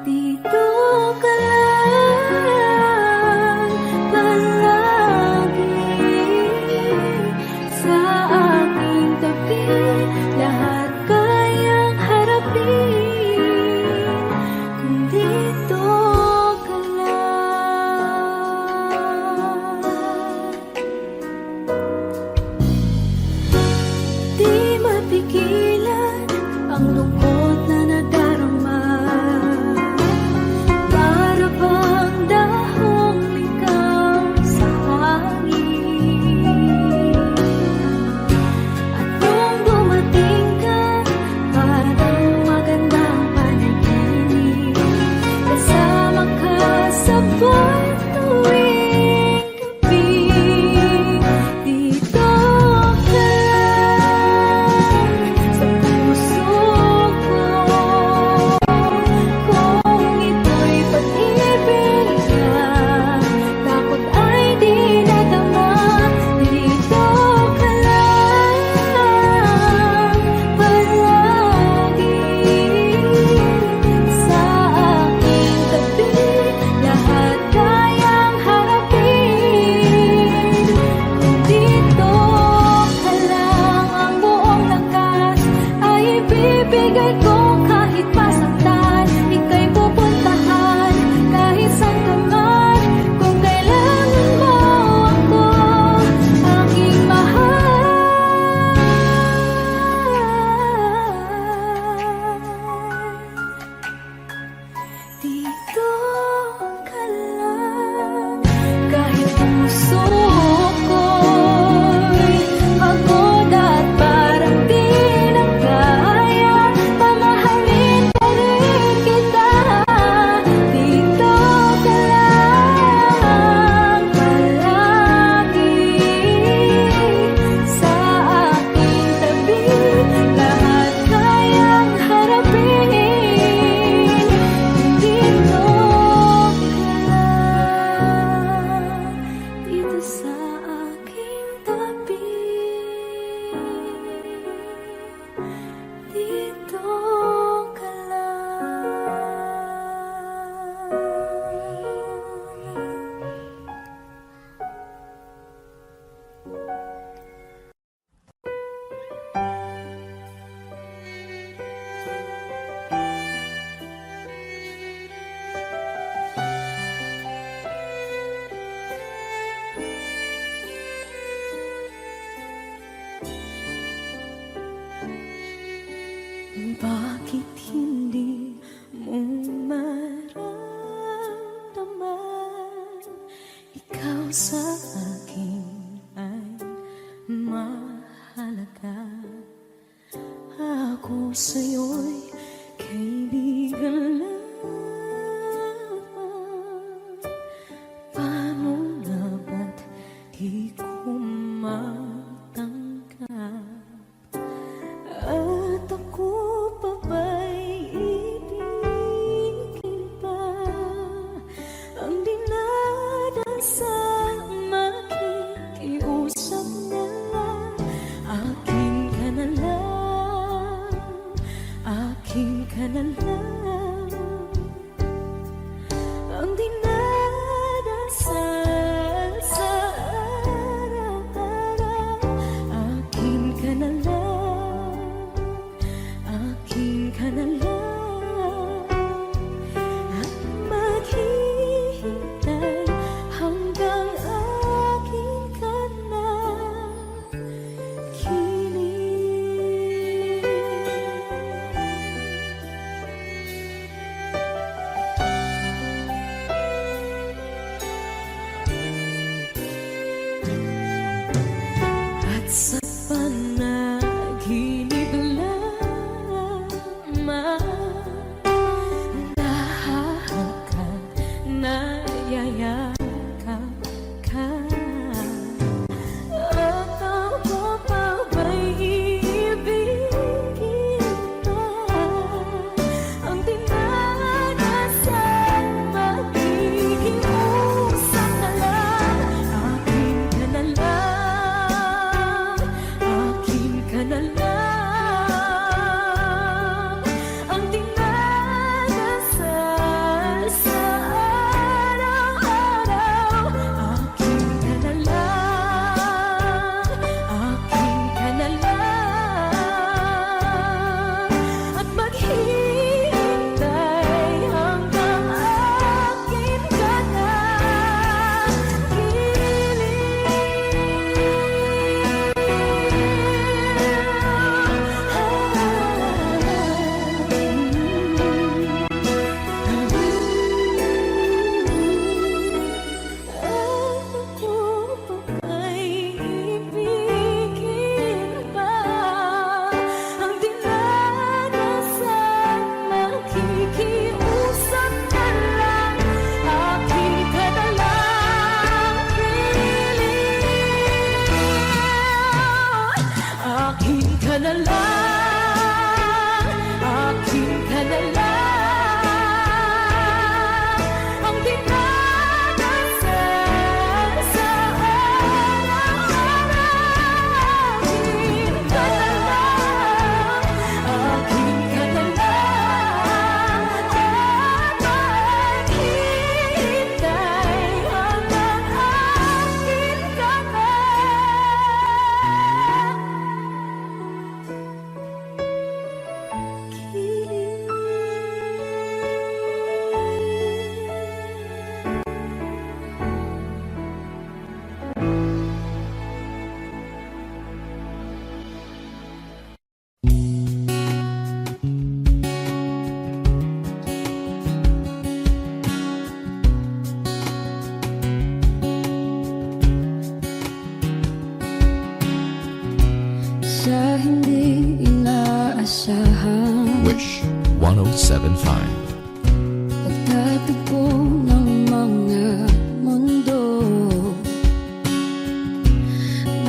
dito ka lang palagi sa aking tabi, lahat kayang harapin kung dito ka lang. Di mapigilan ang lungkot na nadarama, para bang dahong ikaw sa hangin. At nung dumating ka, parang magandang panaginip, kasama ka sa buwan tuwing gabi. Dito ka sa puso ko, kung ito'y pag-ibig ka, takot ay di nadama. Dito ka lang palagi sa aking tabi, lahat kayang harapin kung dito ka lang. Ang buong lakas ay ibibigay ko kahit masaktan, ika'y pupuntahan kahit saan ka man. Kung kailangan mo ako, aking mahal, dito ka lang. Kahit puso ko'y pagod at parang di na kaya, mamahalin pa rin kita. Dito ka lang palagi sa aking tabi, lahat kayang harapin kung dito ka lang. Dito sa aking tabi, dito ka lang. Bakit hindi mo maramdaman, ikaw sa akin ay mahalaga. Ako sa'yo'y kaibigan lamang. Paano nga ba't di ko matanggap? At ako pa ba'y ibigin pa ang dinadasama 1075. Pagtatagpo ng mga mundo,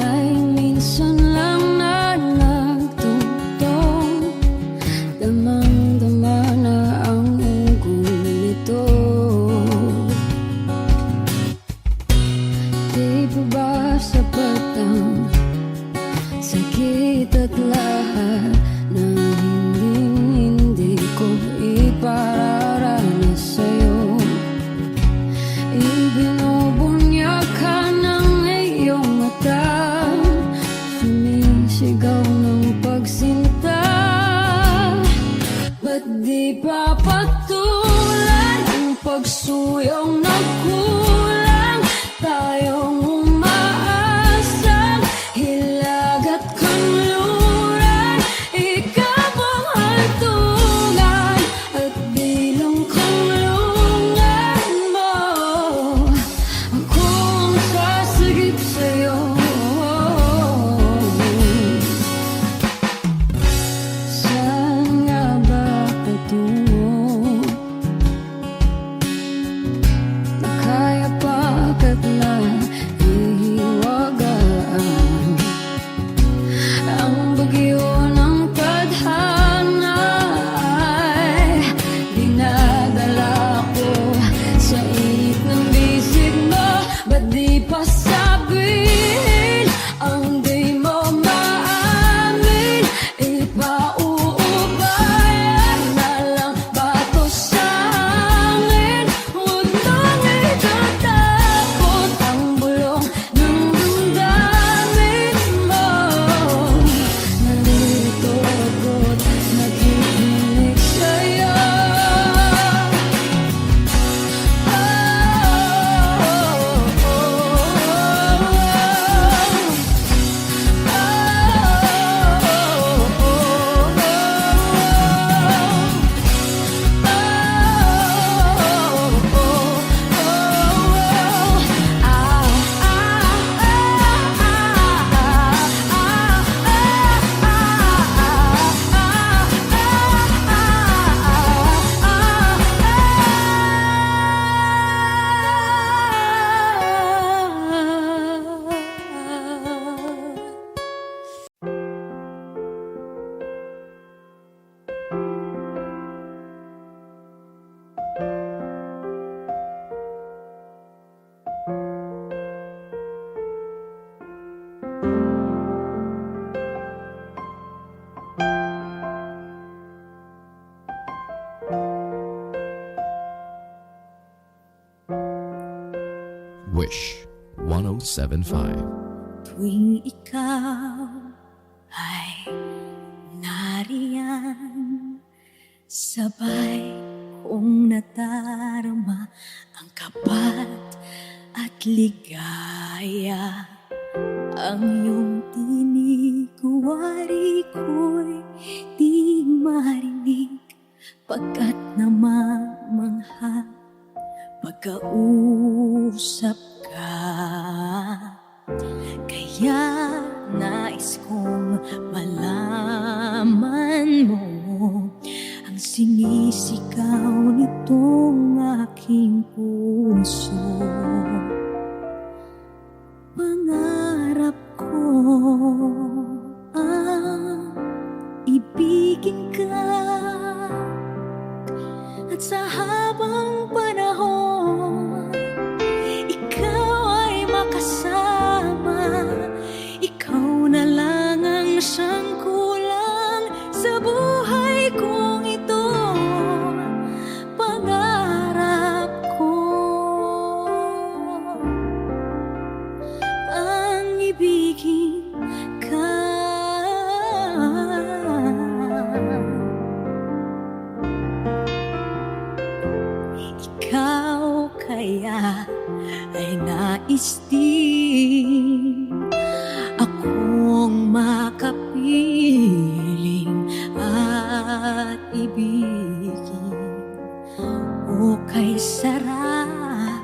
may minsan lang na nagtutong, damang-dama na ang unggoy nito. Di ba ba sapat ang sakit at lahat na hindi ko ipararanas sa'yo? Ibinubunyag ka ng iyong mata, sumisigaw ng pagsinta. Ba't di pa patulan ang pagsuyong na kulang? Tayong umaasang hilag at kanluran, ikaw ang hantungan at bilang kanlungan mo. Akong sasagip sa'yo. Saan nga ba patungo? Nakaya pagkat na ihiwagaan ang bagyo ng tadhana ay dinadala ko sa init ng bisig mo. Ba't di pa sabihin ang di mo maamin? Ipauubayan na lang ba to sa hangin? Huwag nang itatakot ang bulong ng damdamin mo. Nalilito ako't nakikinig sa'yo. Wish 1075. Tuwing ikaw ay nariyan, sabay kong nadarama ang kapat at ligaya. Ang iyong tinig, wari ko'y di marinig, pagkat namamangha pagkausap ka. Kaya nais kong malaman mo ang sinisigaw nitong aking puso. Pangarap ko ang ibigin ka, at sa habang panahon ikaw ay makasama. Ikaw na lang ang siyang kulang sa buhay kong ito. Pangarap ko ang ibigin ka. Ikaw kaya ay nais din akong makapiling at ibigin. O kay sarap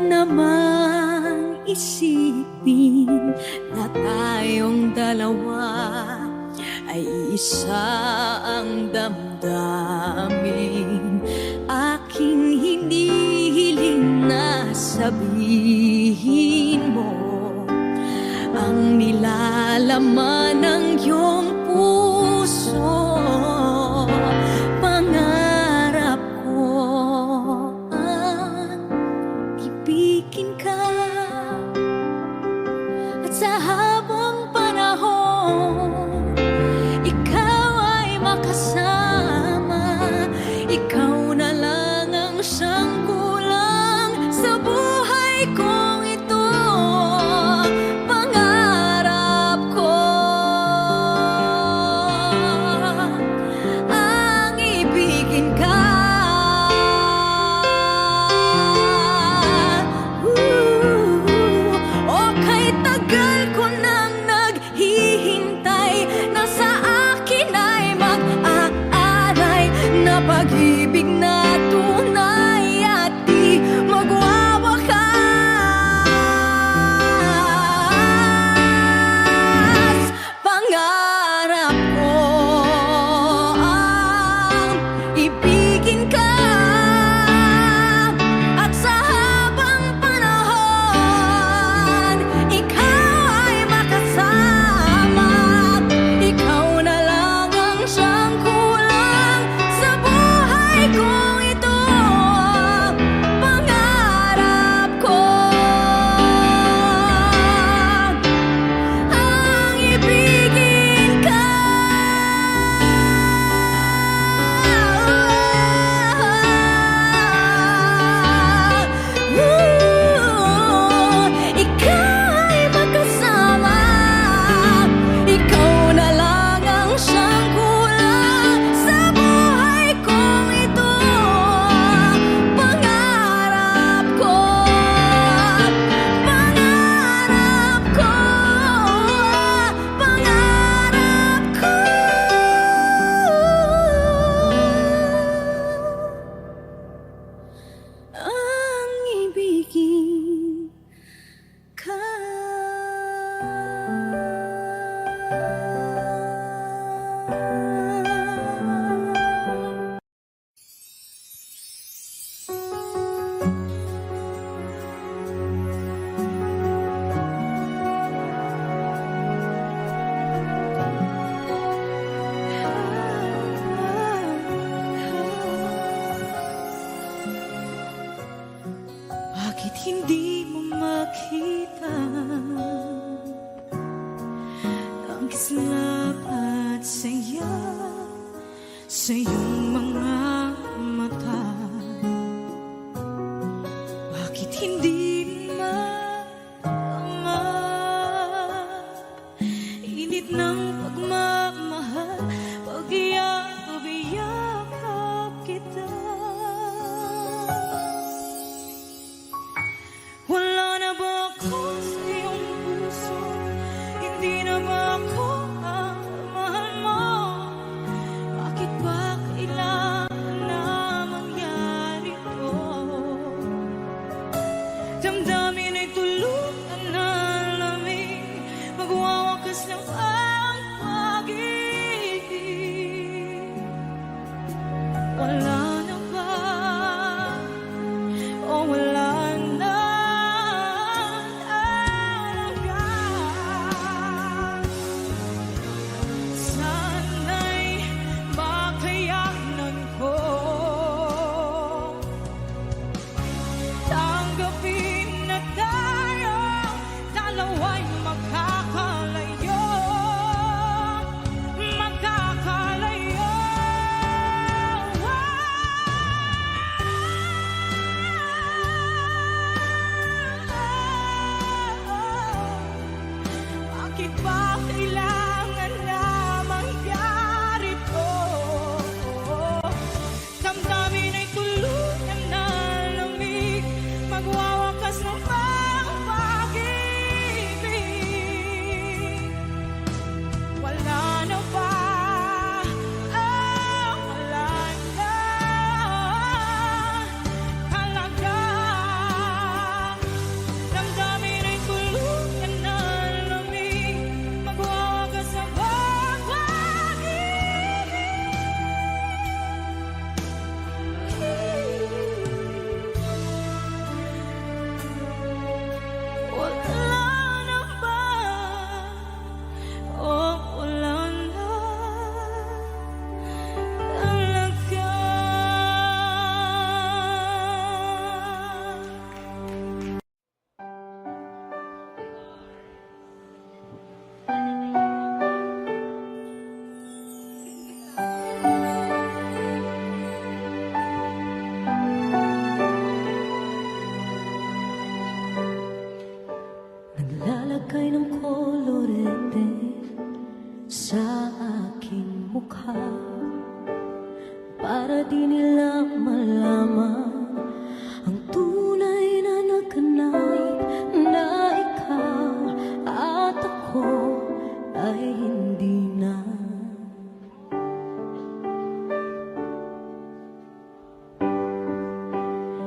namang isipin na tayong dalawa ay isa ang damdamin, aking hinihiling na sabihin mo ang nilalaman ng iyong puso. Pangarap ko ang ibigin ka, at sa habang panahon ikaw ay makasama. Ikaw na lang ang siyang kulang sa buhay kong ito. Pangarap ko ang ibigin ka. O kay tagal ko nang naghihintay, nasa akin ay mag-aalay na pag-ibig na tunay at di magwawakas. Pangarap ko ang ibigin ka, at sa habang panahon ikaw ay makasama. Ikaw na lang ang siyang kulang sa buhay kong ito. Pangarap ko ang ibigin ka. Ikaw ay makasama. Ikaw na lang ang siyang kulang sa buhay kong ito. Pangarap ko, pangarap ko, pangarap ko ang ibigin ka. Bakit hindi mo makita ang kislap at saya sa iyong mga mata? Bakit hindi maama init ng pagmamahal pag iyakap kita?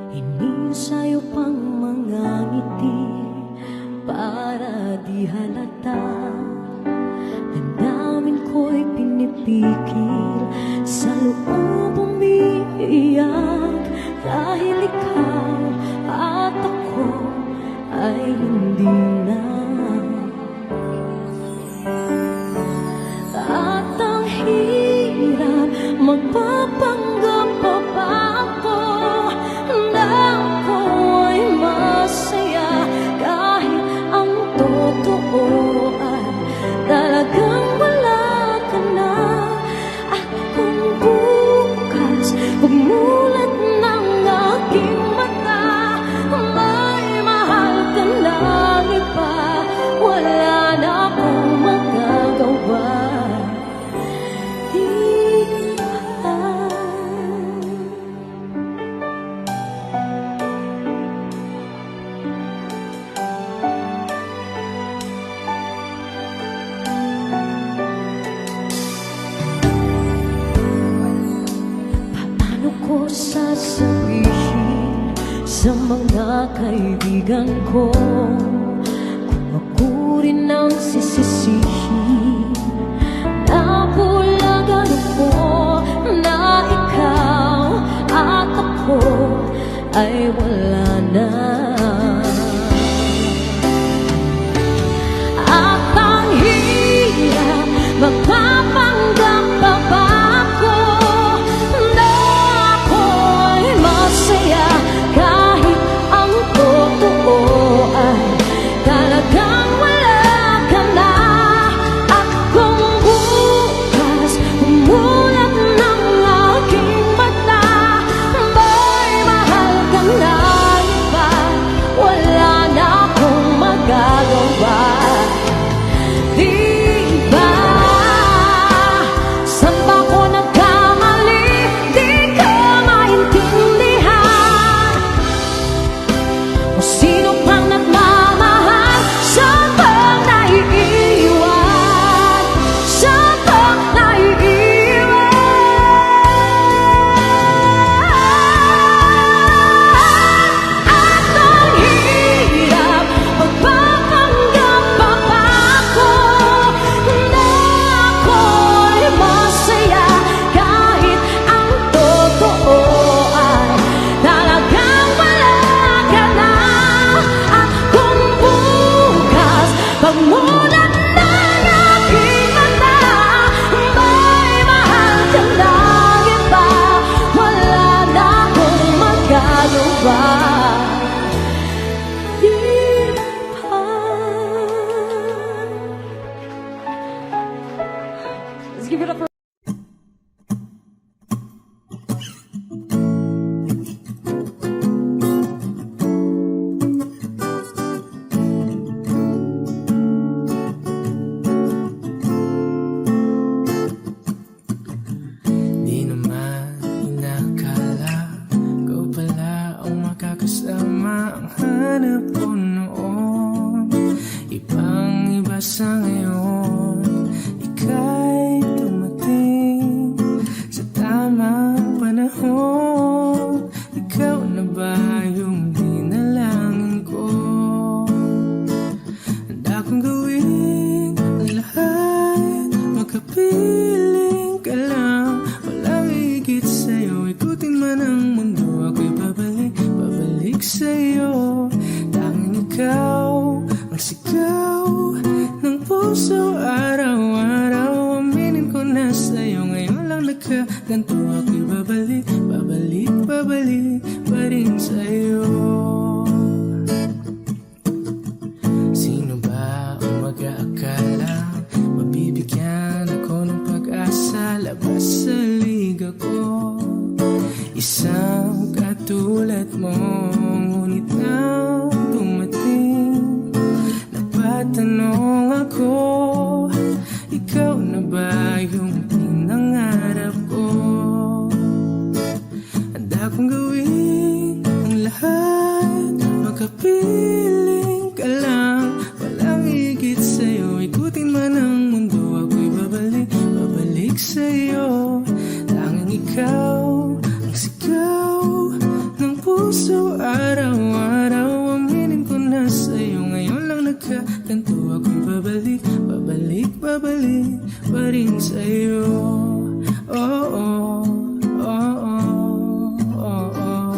Hingin sa'yo pang mga ngiti para di halata. Damdamin ko'y pinipikil, sa loob umiiyak, dahil ikaw at ako ay hindi na. At ang hirap, magpapanggap pa ba ako na ako ay masaya, kahit ang totoo ay talagang wala ka na. At kung bukas pagmulat ng aking mata, may mahal ka ng iba, wala na akong magagawa. Paano ko sasabihin sa mga kaibigan ko kung ako rin ang sisisihin? Nabulagan ako na ikaw at ako ay wala na. At ang hirap, magpapanggap pa ba ako na ako'y masaya, kahit ang totoo ay talagang wala ka na. At kung bukas umulat ng aking mata, may mahal ka na iba, wala na akong magagawa. Di ba? Saan ba ko nagkamali? Di ko maintindihan. O sino pang nagmamahal? Saan bang naiiwan? Saan bang naiiwan? At ang hirap, magpapanggap pa ba ako na ako'y masaya, kahit ang totoo ay talagang wala ka na. At kung bukas pagmulat ng aking mata, may mahal ka ng iba, wala na akong magagawa. Di ba? Let's give it up for Di naman inakala ko pala ang makakasama, ang hanap ko noon ibang iba sa ngayon. Ika'y dumating sa tamang panahon. Ikaw na ba yung dinalangin ko? Handa kong gawin ang lahat, makapiling ka lang, walang higit sa'yo. Ikutin man ang mundo, ako'y babalik sa'yo. Tanging ikaw ang sigaw ng puso araw-araw. Aminin ko na sa'yo, ngayon lang nagkaganto. Ako'y babalik pa rin sa'yo. Sino ba ang mag-aakala mabibigyan ako ng pag-asa, labas sa liga ko? Isang katulad mo, ngunit nang dumating, napatanong ako, ikaw na ba yung pinangarap ko? Handa kong gawin ang lahat, makapiling ka lang, walang higit sa'yo. Ikutin man ang mundo, ako'y babalik sa'yo. Tanging ikaw ang sigaw ng puso babalik pa rin sa'yo. Oh, oh, oh, oh, oh, oh.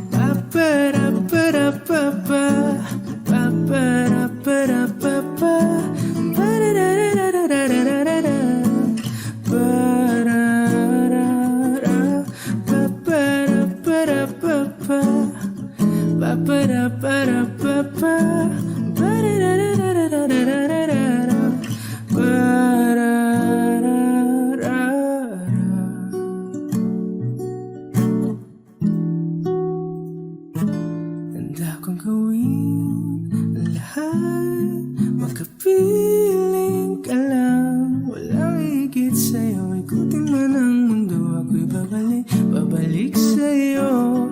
Pa-pa-ra-pa-ra-pa-pa, pa-pa-ra-pa-ra-pa-pa, ba-da-da-da-da-da-da-da-da, ba-ra-ra-ra, pa-pa-ra-pa-ra-pa-pa, pa-pa-ra-pa-ra-pa-pa, ba-da-da-da-da-da-da-da-da, ba-ra-ra-ra. Handa kong gawin ang lahat, makapiling ka lang, walang higit sa'yo. Ikutin man ang mundo, ako'y babalik, babalik sa'yo.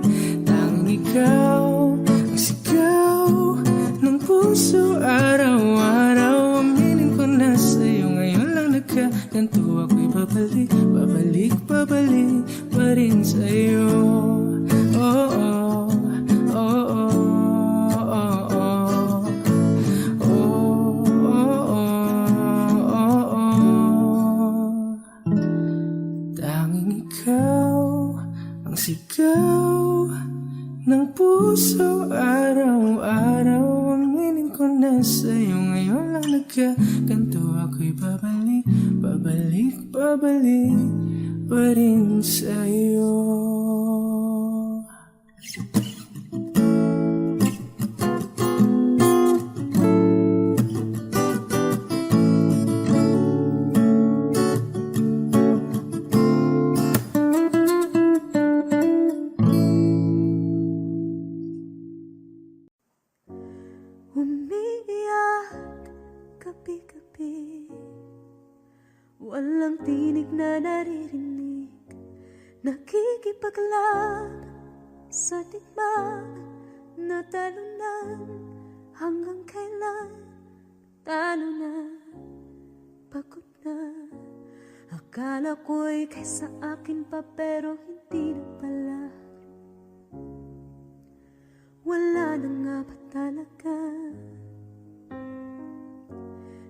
Tanging ikaw ang sigaw ng puso, araw-araw. Aminin ko na sa'yo, ngayon lang nagkaganto. Ako'y babalik, babalik, babalik pa rin sa'yo. Oh, oh, oh, oh, oh, oh. Oh, oh, oh, oh. Tanging ikaw ang sigaw ng puso, araw-araw. Aminin ko na sa'yo, ngayon lang nagkaganto. Ako'y babalik, babalik, babalik pa rin sa'yo. Umiiyak gabi-gabi, walang tinig na naririnig, nakikipaglaban sa digmaan na talunan. Hanggang kailan talo na, pagod na. Akala ko'y kaysa akin pa, pero hindi na pala. Wala na nga ba talaga?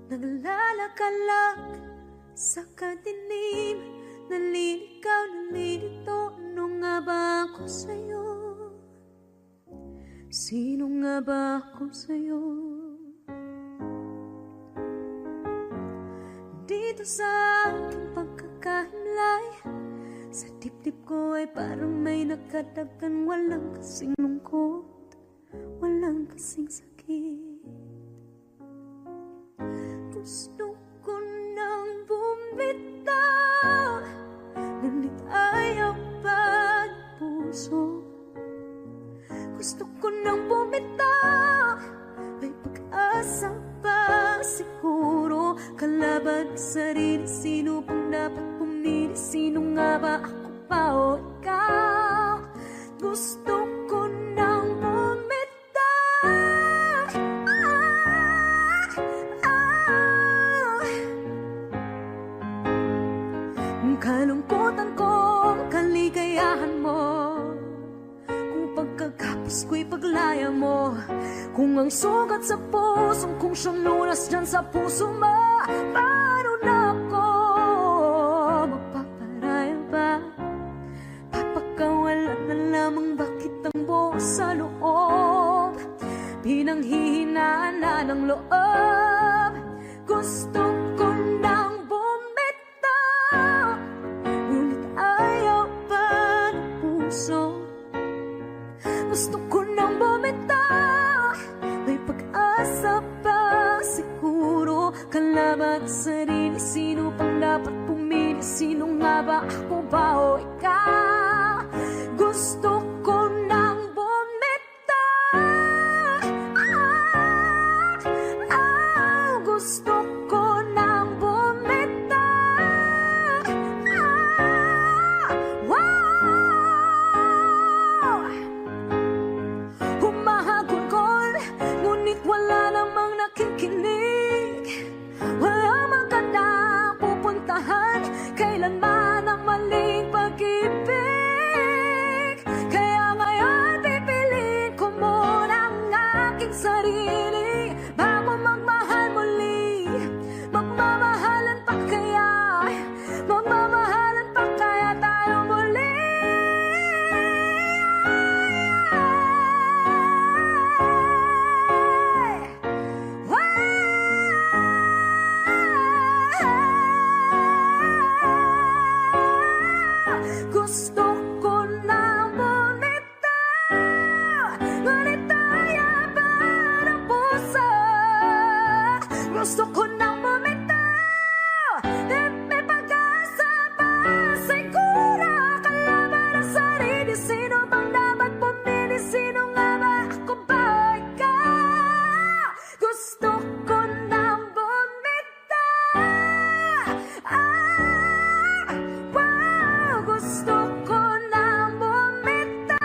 Naglalakalag sa kadilim, naliligaw, nalilito. Ano nga ba ako sa'yo? Sino nga ba ako sa'yo? Dito sa aking pagkakahimlay, sa dibdib ko ay parang may nakadagan. Walang kasing lungkot, walang kasing sakit. Gusto ko nang bumitaw, ngunit ayaw pa ng puso. Gusto ko nang bumitaw, may pag-asa pa siguro. Kalaban sa sarili, sino bang dapat pumili? Sino nga ba, ako pa o ikaw? Gusto ko nang bumitaw, kalungkutan ko, kaligayahan mo. Kung pagkagapos ko'y paglaya mo, kung ang sugat sa pusong kung siyang lunas dyan sa puso mo, paano na ako magpaparaya ba? Papakawalan na lamang bakit ang buo sa loob, pinanghihinaan na ng loob. Gusto ko nang bumitaw, ngunit ayaw pa ng puso. Gusto ko nang bumitaw, may pag-asa pa siguro. Kalaban sa sarili, sino pang dapat pumili? Sino nga ba, ako ba o ikaw? Gusto ko nang bumitaw, gusto ko nang bumitaw, wow! Humahagulgol, ngunit wala namang nakikinig. Wala magandang pupuntahan, kailanman ang maling pag-ibig. wow, gusto ko na bumitaw.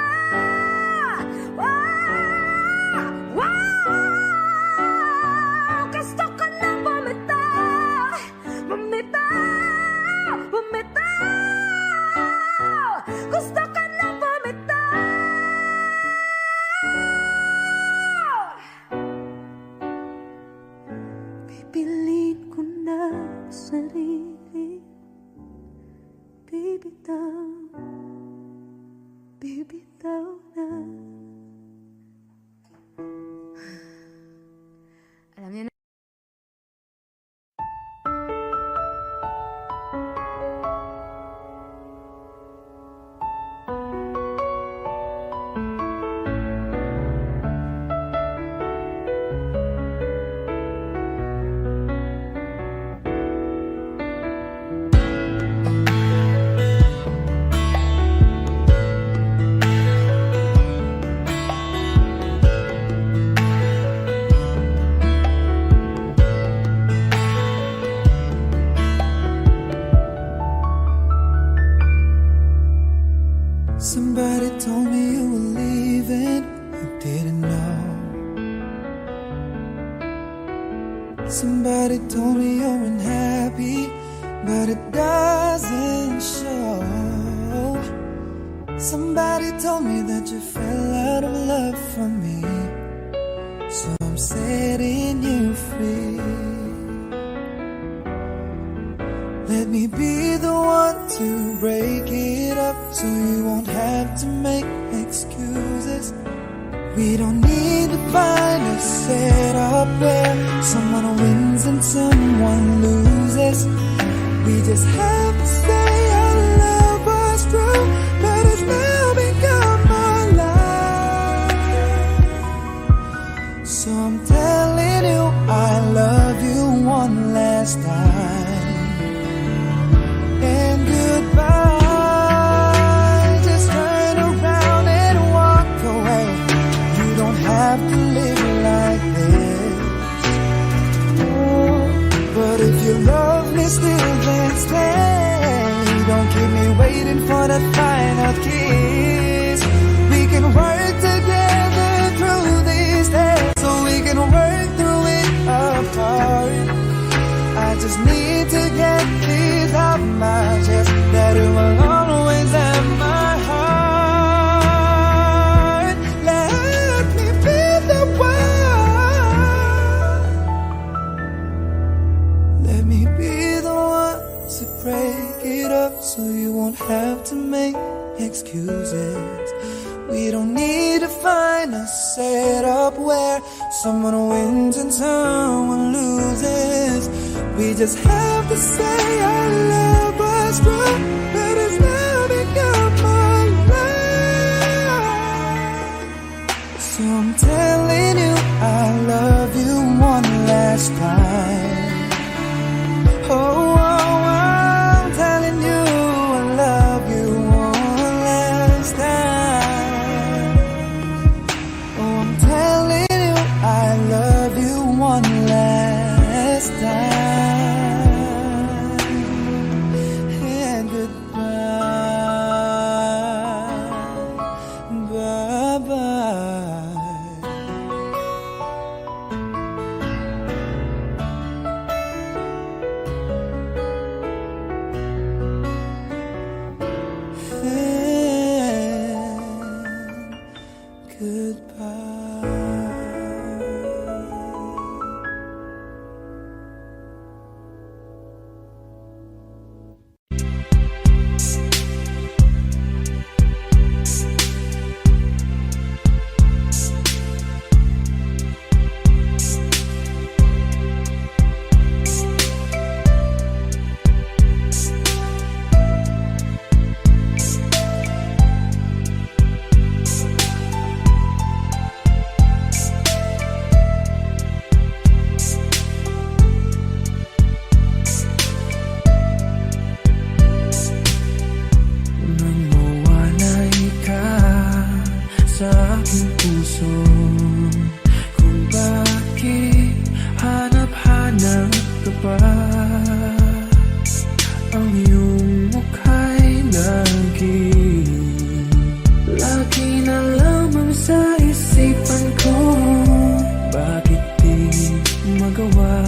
Wow, wow, gusto ko na bumitaw. Bumitaw, bumitaw, gusto ko na bumitaw. Pipilit ko na sarili, bibitaw, bibitaw na. Alam niyo na. Somebody told me you were leaving, I didn't know. Somebody told me you're unhappy, but it doesn't show. Somebody told me that you fell out of love for me, so I'm setting you free. Let me be the one to break it up, so you won't have to make excuses. We don't need to find a setup where someone wins and someone loses. We just have to say our love was true, but it's now become our life. So I'm telling you I love you one last time. And goodbye, just turn around and walk away. You don't have to live like this. Oh, but if you love me still, then stay. Don't keep me waiting for that final kiss. We can work together through these days, so we can work through it apart. I just need to get these off my chest, that it will always have my heart. Let me be the one. Let me be the one to break it up, so you won't have to make excuses. We don't need to find a setup where someone wins and someone loses. We just have to say our love was true, but it's now become our life. So I'm telling you I love you one last time. Oh, I'm telling you I love you one last time. Oh, I'm telling you I love you one last time. And goodbye, bye-bye. ang iyong mukha'y lagi na lamang sa isipan ko. Bakit di magawa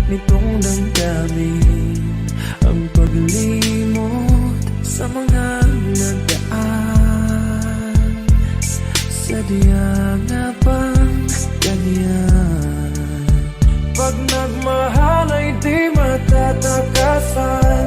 nitong damdamin ang paglimot sa mga nagdaan? Sadya nga bang ganyan? Pag nagmahal ay di matatakasan,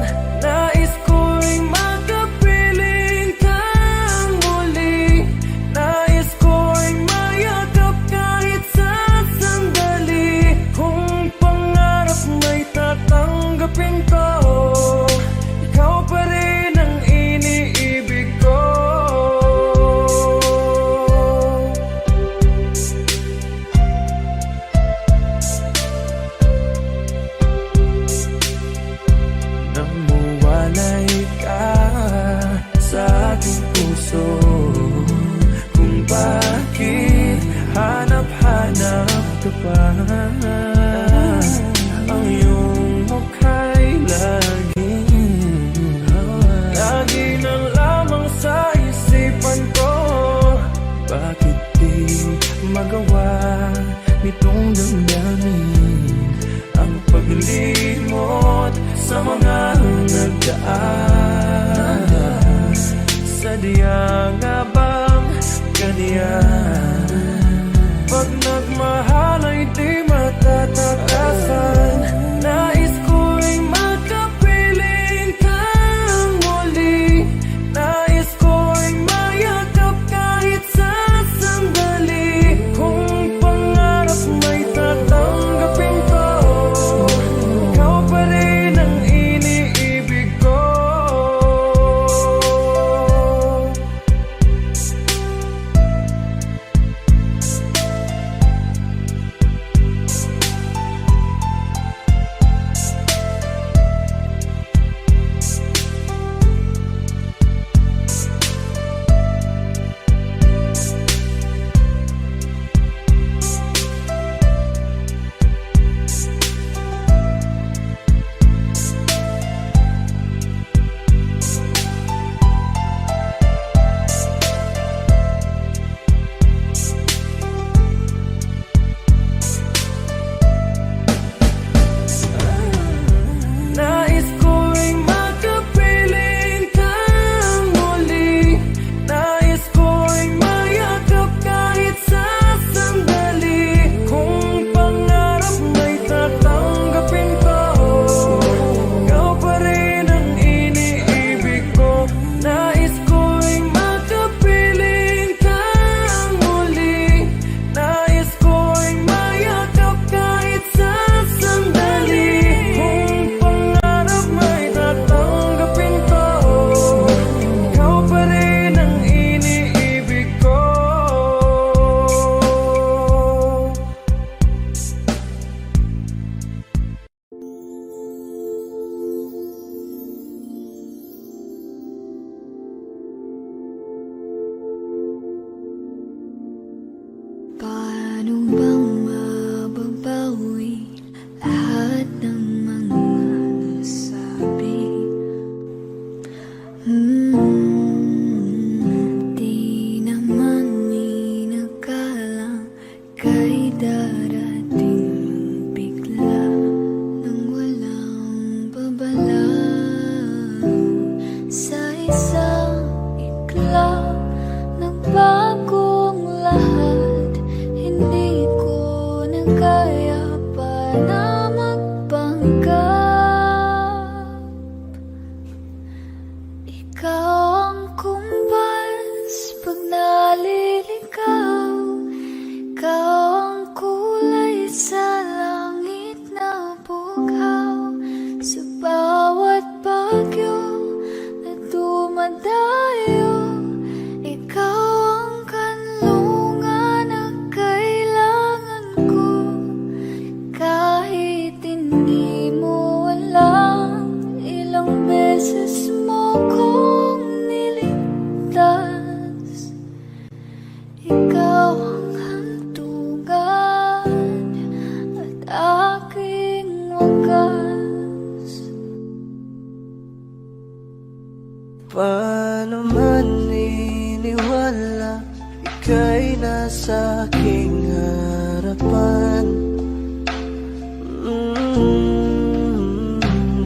Paano man iniwala, ika'y nasa aking harapan.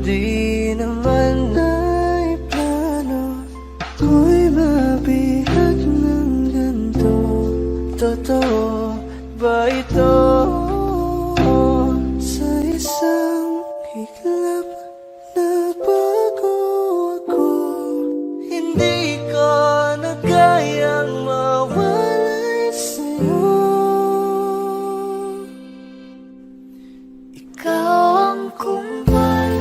Di naman naiplano, ako'y mabihag ng ganito. Totoo ba ito? Sa isang iglap nabago ako. Hindi ko na kayang mawalay sa'yo. Ikaw ang kumpal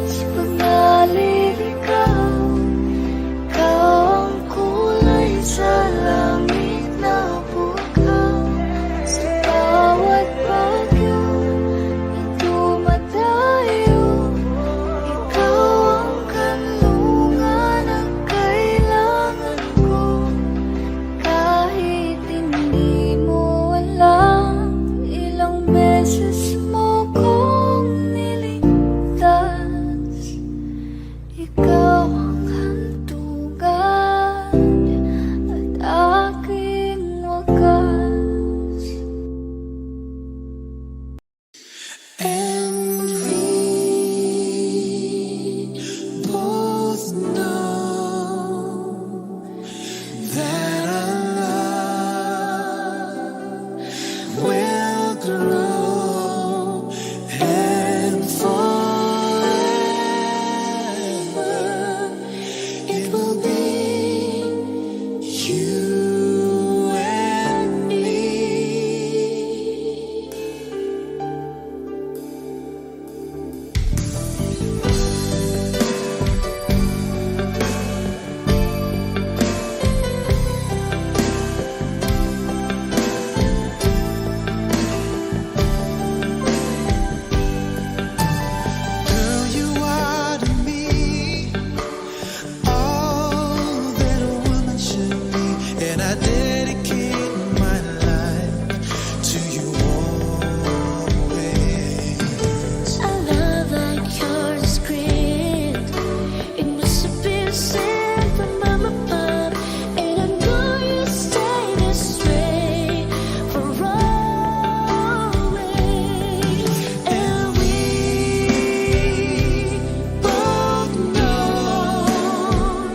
sa pagnaliligaw. Ikaw ang kulay sa langit na bukaw. Sa bawat bagyo na dumadayo, ikaw ang kanlungan ang kailangan ko. Kahit hindi mo alam, ilang beses mo kong niligtas. Ikaw ang hantungan at aking wakas. And we both know that our love will grow, and forever it will be you and me. Girl, you are to me all that a woman should be, and I dedicate my life to you always. A love like yours is great. It must have been sent from up above, and I know you stay this way for always. And we both know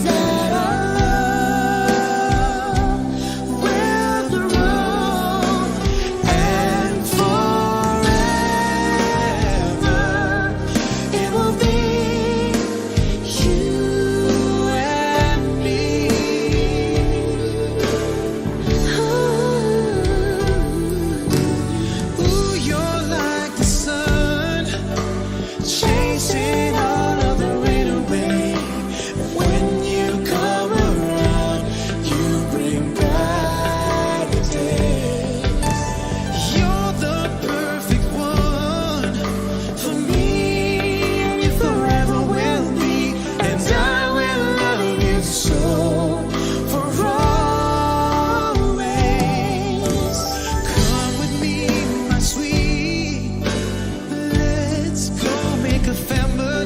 That our love will grow, and forever it will be you and me. Ooh, you're like the sun, chasing all of the rain away. When you come around, you bring back the day. You're the perfect one for me, and you forever will be, and I will love you so for always. Come with me, my sweet. Let's go make a family.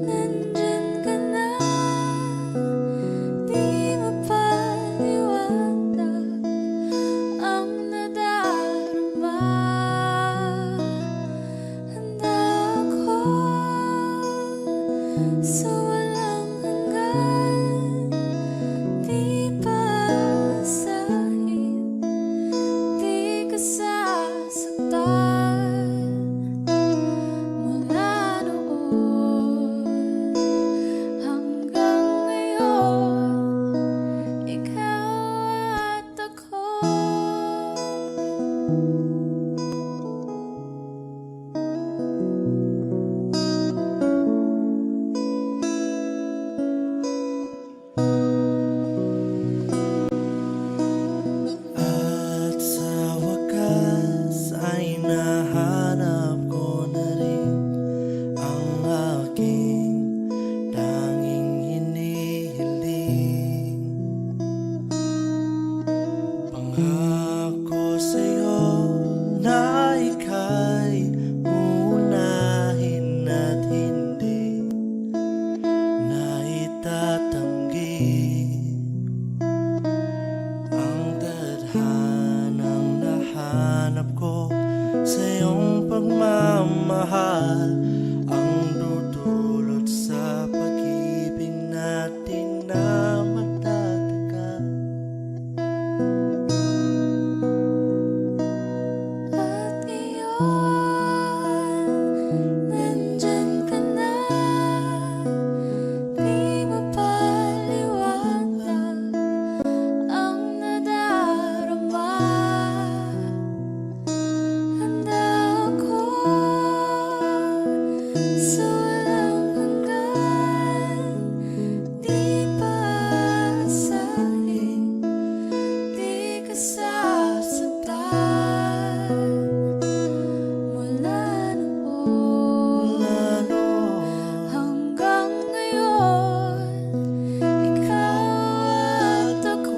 nandyan ka na. Di mapaliwanag ang nadarama. Handa ako sa walang hanggan. Di paasahin, di ka sasaktan. Mula noon hanggang ngayon, ikaw at ako. At sa wakas ay nahanap ko na rin ang aking tanging hinihiling. Pangako sa'yo na ika'y uunahin at hindi na itatanggi ang tadhanang nahanap ko sa iyong pagmamahal, ang dudulot sa pag-ibig natin na magtatagal. At ngayon, nandyan ka na. Di mapaliwanag ang nadarama. Handa ako sa walang hanggan. Di paasahin, di ka sasaktan. Mula noon hanggang ngayon, ikaw at ako.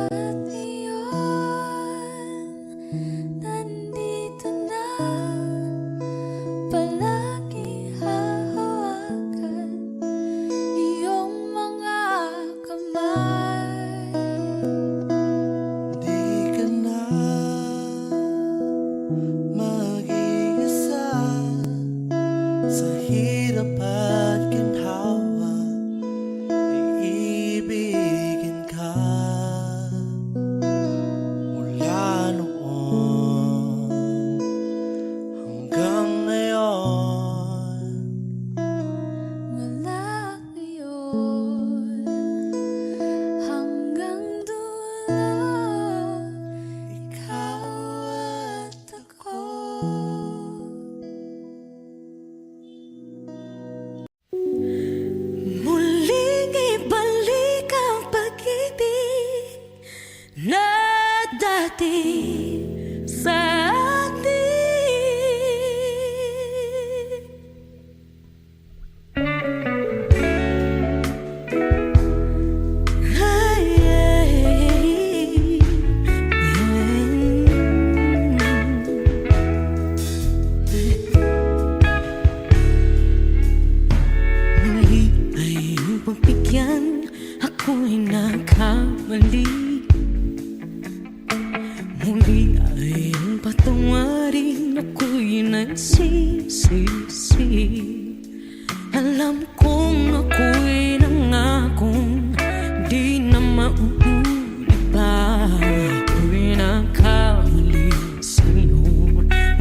At ngayon, nandito na. Palagi hahawakan iyong mga kamay. Di ka na mag-iisa sa hirap at ginhawa, iibigin ka. Mula noon hanggang ngayon, Mula ngayon hanggang dulo, ikaw at ako. Muling ibalik ang pag-ibig na dati sa atin. Ay, muli ay iyong pagbigyan, ako'y nagkamali. Muli ay iyong patawarin, ako'y nagsisisi. Alam kong ako'y nangakong di na mauulit pa. Ako'y nagkamali sa'yo,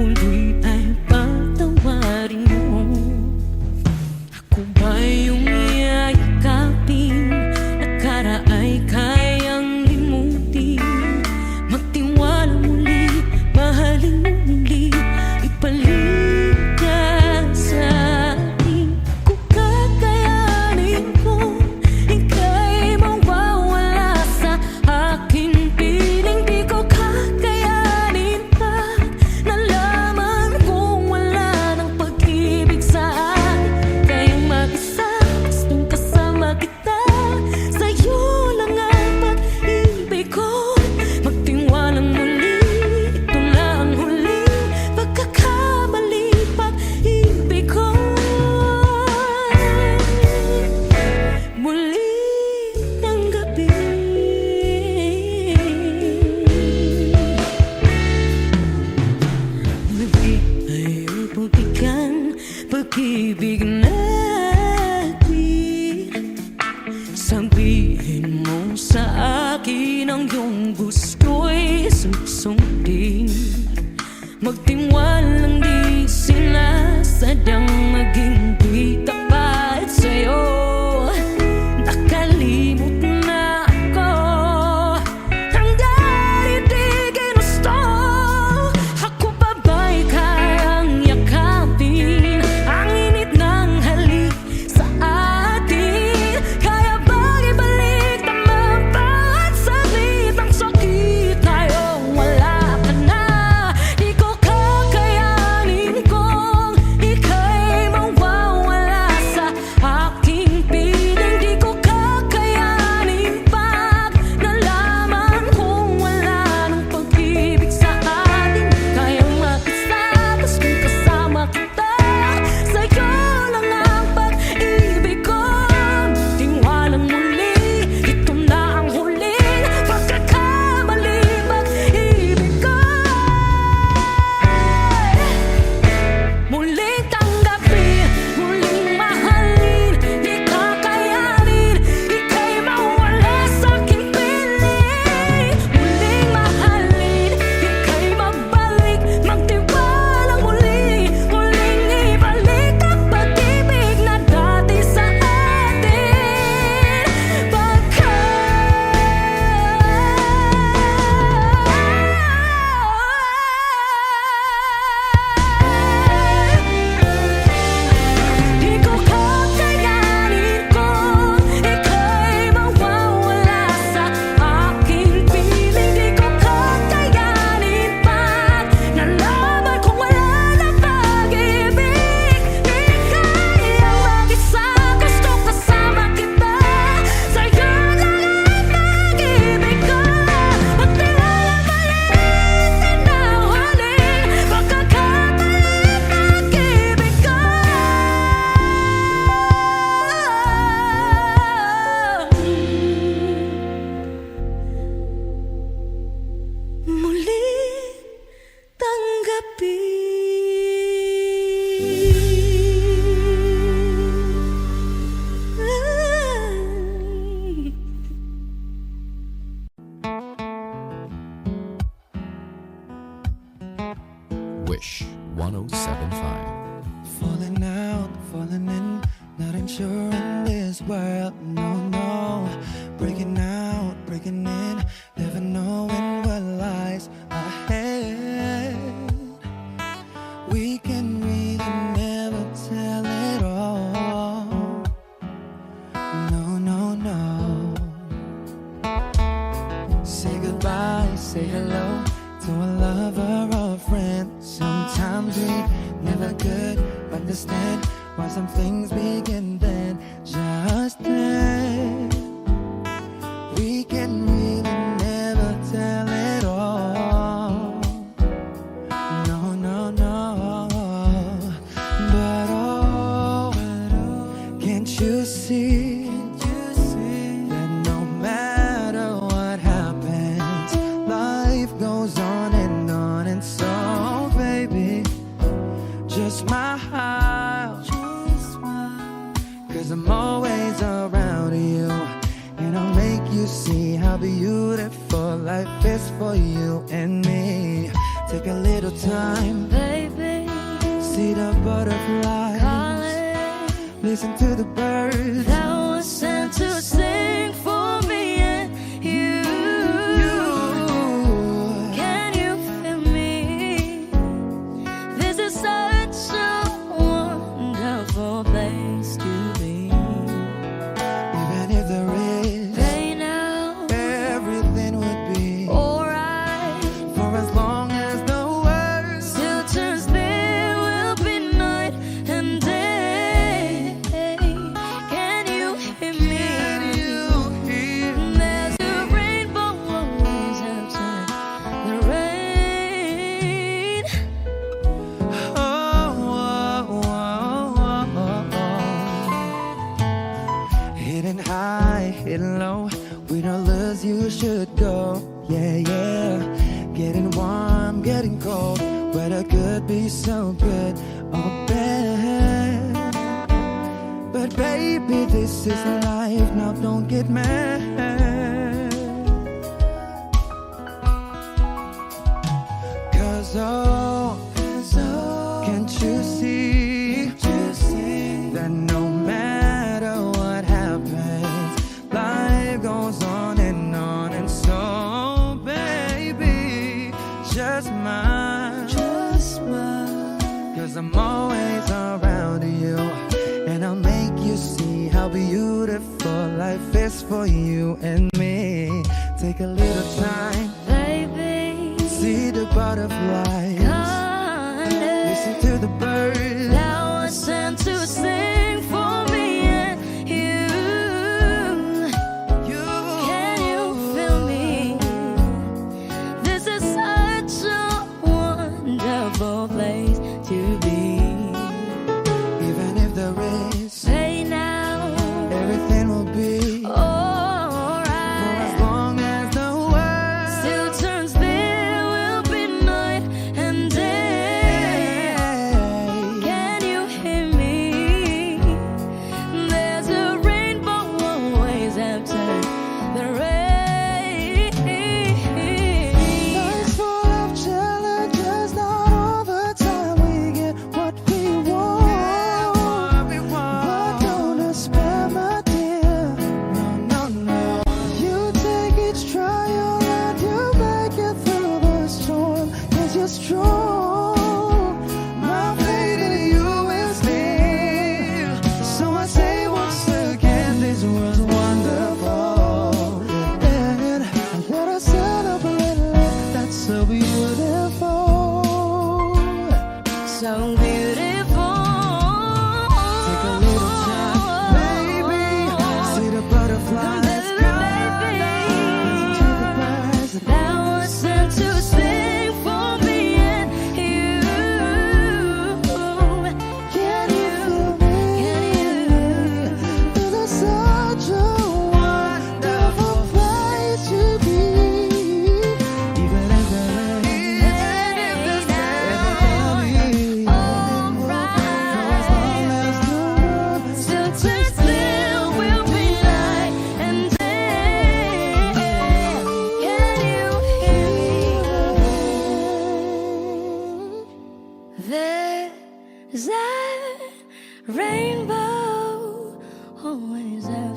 muli ay patawarin mo. Ako ba yung iyayakapin, nakaraay kayang limutin? Magtiwala muli, mahalin mo muli, ibalik ka sa akin. Kung Wish 1075. Falling out, falling in, not unsure in this world, no, no. Breaking out, breaking in, never knowing what lies ahead. We can really never tell it all. No, no, no. Say goodbye, say hello to a lover or a friend. Sometimes we never could understand why some things begin then, just then. We can really never tell it all. No, no, no. But oh, can't you see that no matter what happens, life goes on and on, and so baby, just smile, 'cause I'm always around you, and I'll make you see how beautiful life is for you and me. Take a little time, Baby, see the butterflies, calling, listen to the birds. that was sent to sing for me and you. Can you feel me? This is such a wonderful place to be. Even if there is Hey now, everything would be alright. for as long as the world Still turns there will be night and day. Can you hear me? you hear. There's a rainbow always outside the rain. Oh, oh, oh, oh, oh. Hidden high, hidden low, with all lures you should go. Yeah, yeah. Getting warm, getting cold, weather could be so good or bad. But baby, this is life, now don't get mad. 'Cause oh, can't you see that no matter what happens, life goes on, and so baby, just smile, 'cause I'm always around you, and I'll make you see how beautiful life is for you and me. Take a little time, Baby, see the butterflies, calling, listen to the birds. that was sent to sing for me and you. Can you feel me? This is such a wonderful place to be. Even if there is, Hey now, everything will be for as alright. long as the world Still turns there will be night and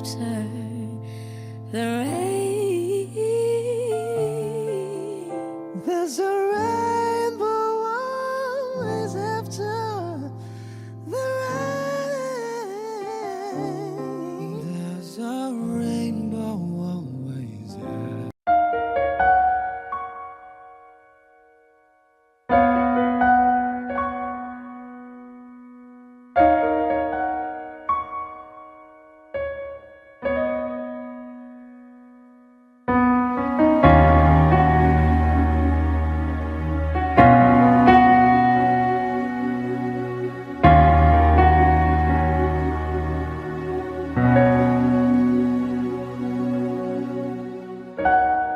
after the rain. There's a rainbow always after the rain. There's a rainbow always after.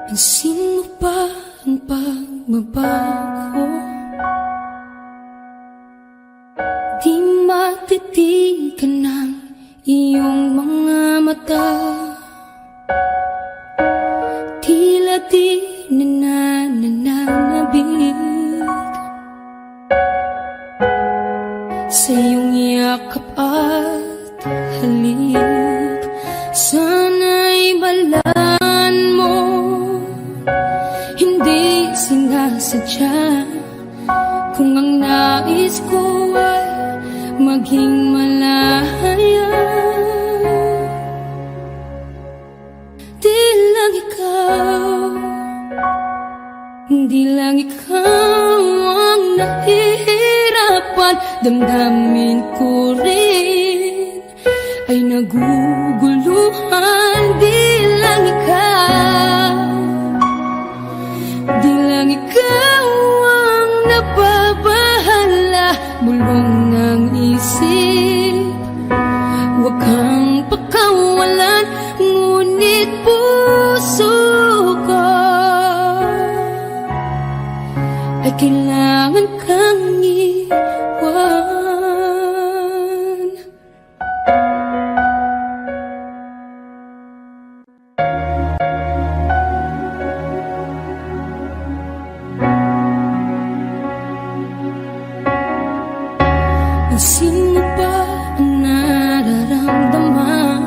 Pansin mo ba ang pagbabago? Di matitigan ng iyong mga mata. Tila di nananabig sa iyong yakap at halik. Sana'y balaan mo, hindi sinasadya. Kung ang nais ko ay maging malaya, di lang ikaw, di lang ikaw ang nahihirapan. Damdamin ko rin ay naguguluhan. Di lang ikaw, di lang ikaw ang nababahala. Bulong ng isip, huwag kang pakawalan. Ngunit puso ko ay kailangan kang iwan. Sino ba ang nararamdaman?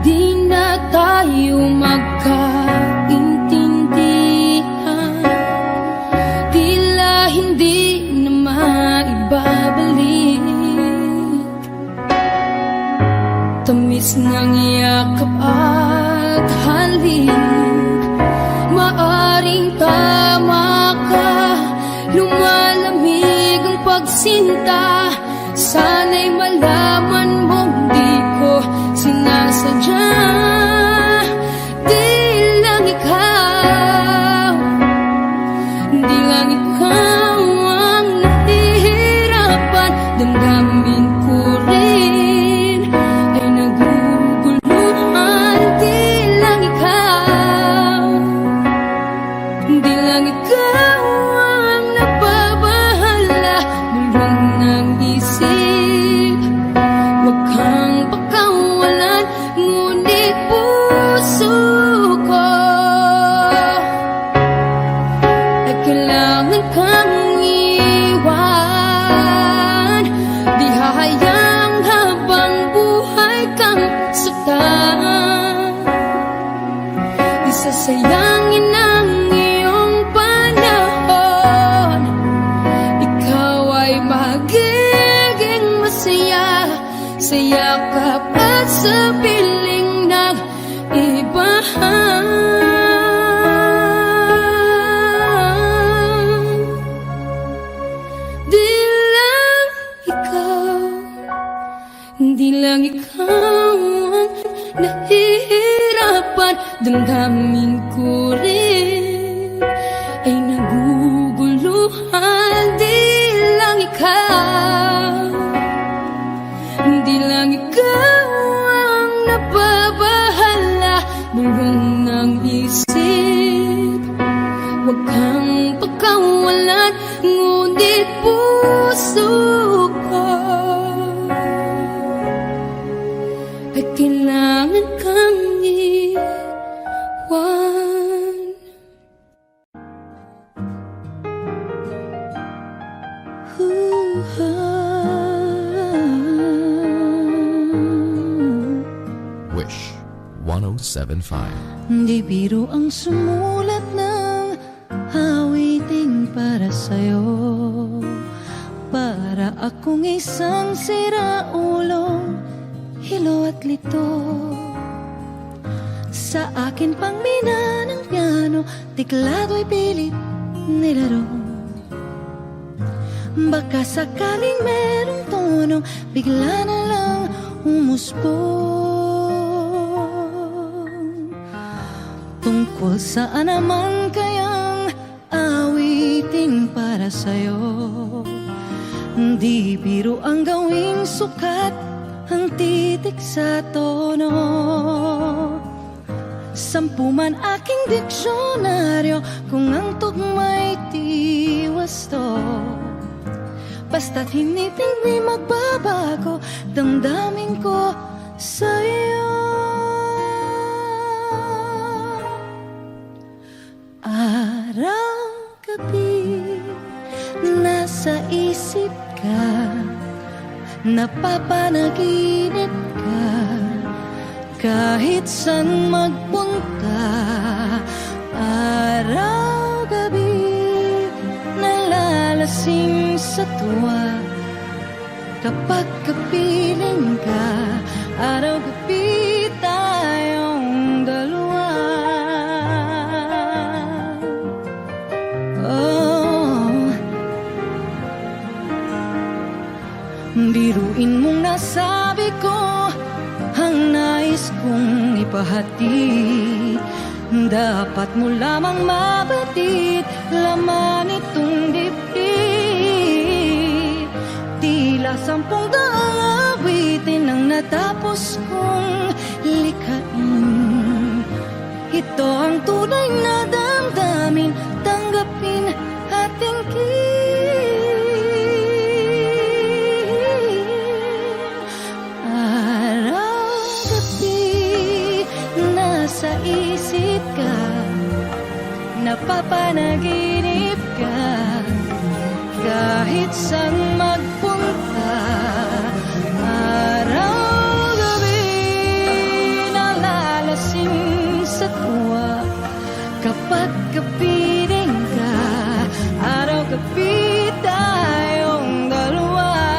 Di na tayo magkaintindihan. Tila hindi na maibabalik tamis ng yakap at halik. Maaring tama ka, lumalamig ang pagsinta. Sana'y malaman mong di ko sinasadya. Di lang ikaw, di lang ikaw ang nahihirapan. Damdamin ko rin ay naguguluhan. Di lang ikaw, di lang ikaw ang nababahala. Bulong ng isip, huwag kang pakawalan. Ngunit puso ko ay kailangan kang iwan. Di hahayang habang buhay kang saktan. Di sasayangin ang iyong panahon. Ikaw ay magiging masaya sa yakap at sa piling ng ibahan. Di lang ikaw, di lang ikaw ang nahihirapan. Damdamin ko rin ay naguguluhan. Di lang ikaw, di lang ikaw ang nababahala. Bulong ng isip, huwag kang pakawalan. Ngunit puso ko ay kailangan kang iwan. 1075. Di biro ang sumulat ng awiting para sa'yo. Para akong isang siraulong hilo at lito. Sa akin pang mina ng piano, tiklado'y pilit nilaro. Baka sakaling merong tono, bigla na lang umusbong. Tungkol saan naman kayang awiting para sa'yo? Di biro ang gawing sukat ang titik sa tono. Sampu man aking diksyonaryo kung ang tugma'y tiwasto. Basta't hiniting di magbabago damdamin ko sa'yo. Araw-gabi nasa isip ka, napapanaginip ka, kahit saan magpunta. Araw-gabi nalalasing sa tuwa, kapag kapiling ka. Araw-gabi tayong dalawa. Biruin mong nasabi ko ang nais kong ipahatid. Dapat mo lamang mabatid laman itong dibdib. Tila 10 awitin ang natapos kong likhain. Ito ang tunay na damdamin, tanggapin at tingin. Sa isip ka, napapanaginip ka, kahit saan magpunta. Araw-gabi nalalasing sa tuwa, kapag kapiling ka. Araw-gabi tayong dalawa.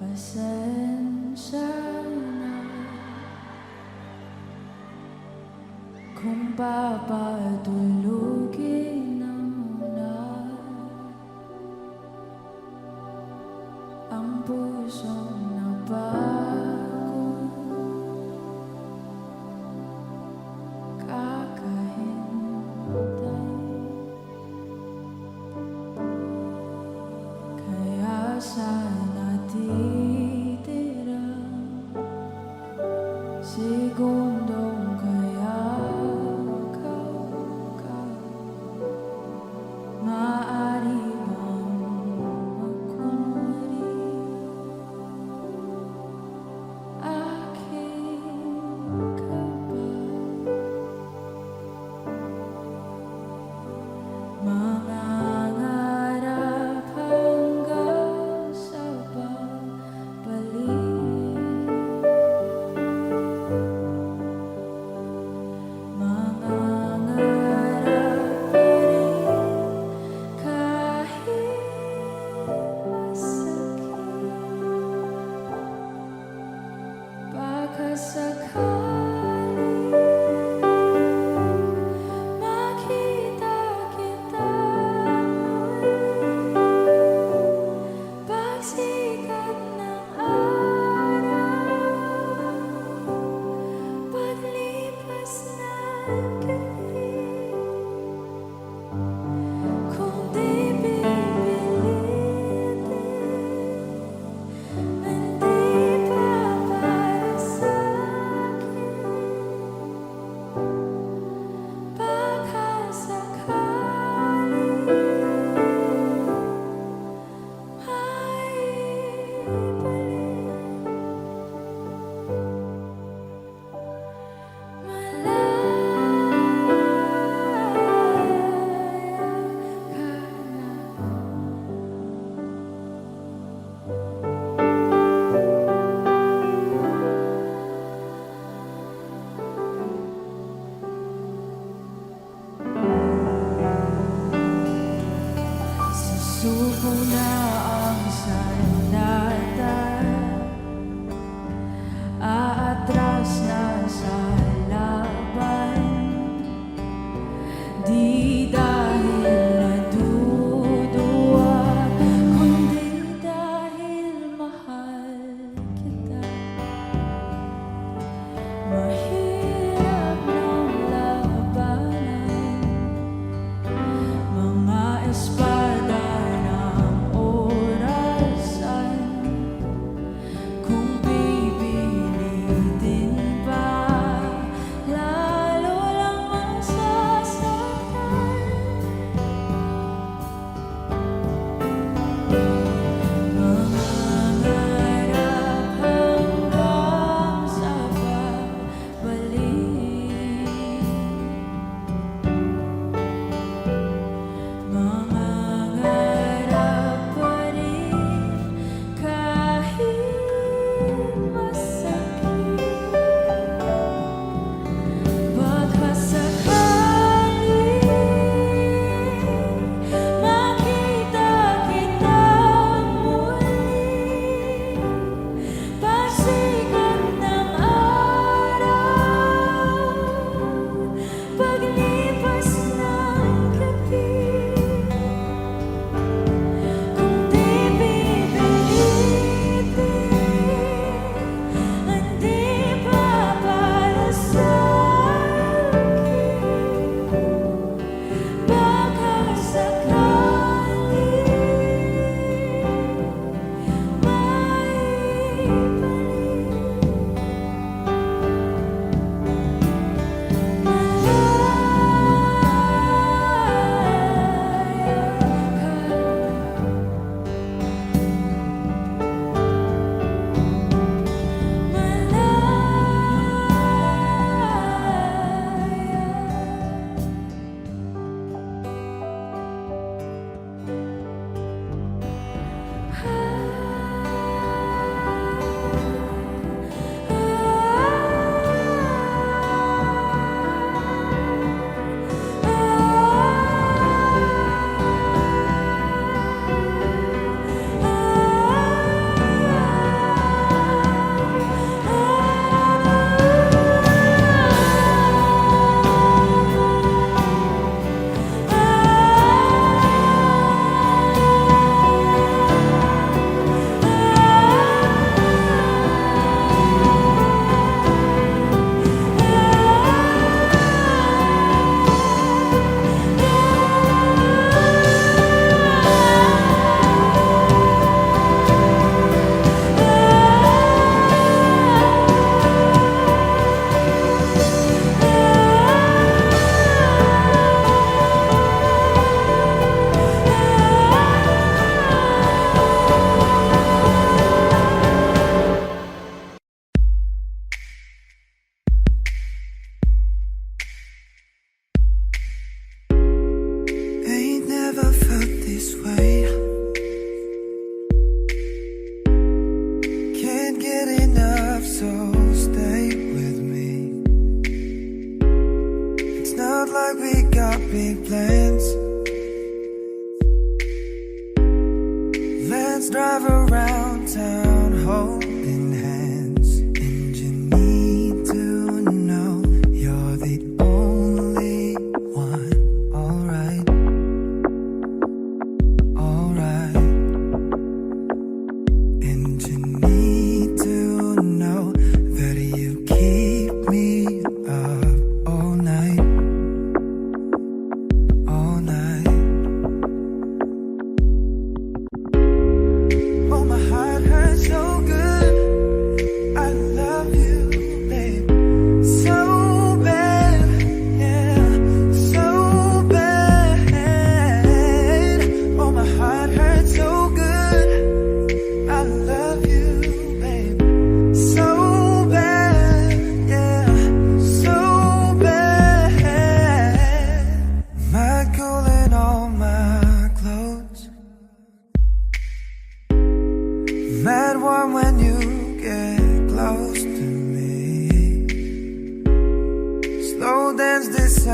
Pasensya na kung papatulugin na muna ang pusong napagod. Kakahintay, kaya sana titira segundo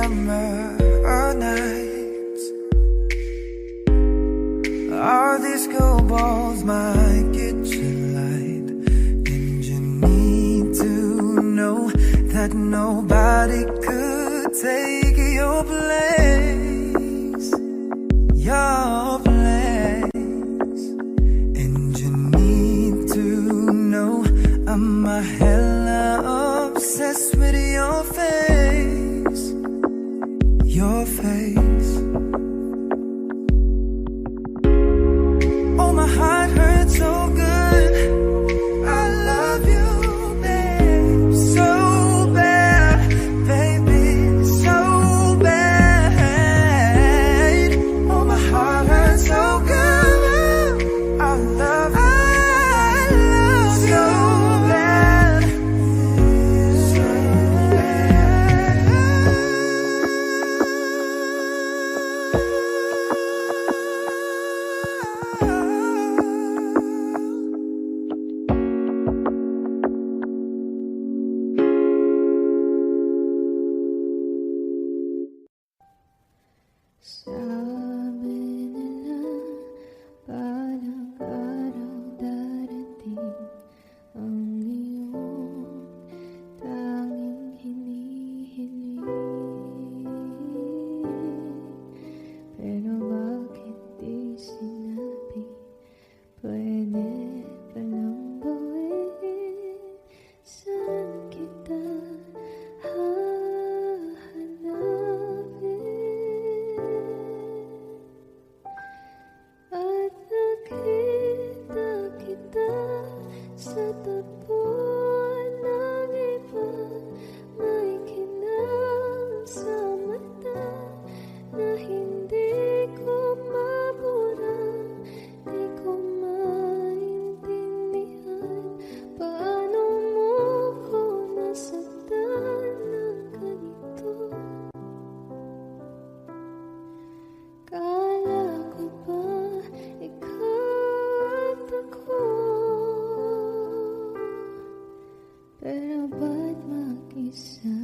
summer nights. Our disco balls, my kitchen light. And you need to know that nobody could take your place. Your place. And you need to know I'm a hella obsessed with your face. Your face. Oh, my heart hurts so good. I love you, babe, so bad, baby, so bad. Oh, my heart hurts so good. I love you so bad, so Sabi nila parang araw darating ang iyong tanging hinihiling. Pero bakit di sinabi? Pwede palang gawin. Saan kita hahanapin? At nakita kita sa tapuan ng iba. May kinang sa mata na hindi ko mabura. Di ko maintindihan paano mo ko nasaktan ng ganito. Kala ko ba ikaw at ako? Pero ba't mag-isa?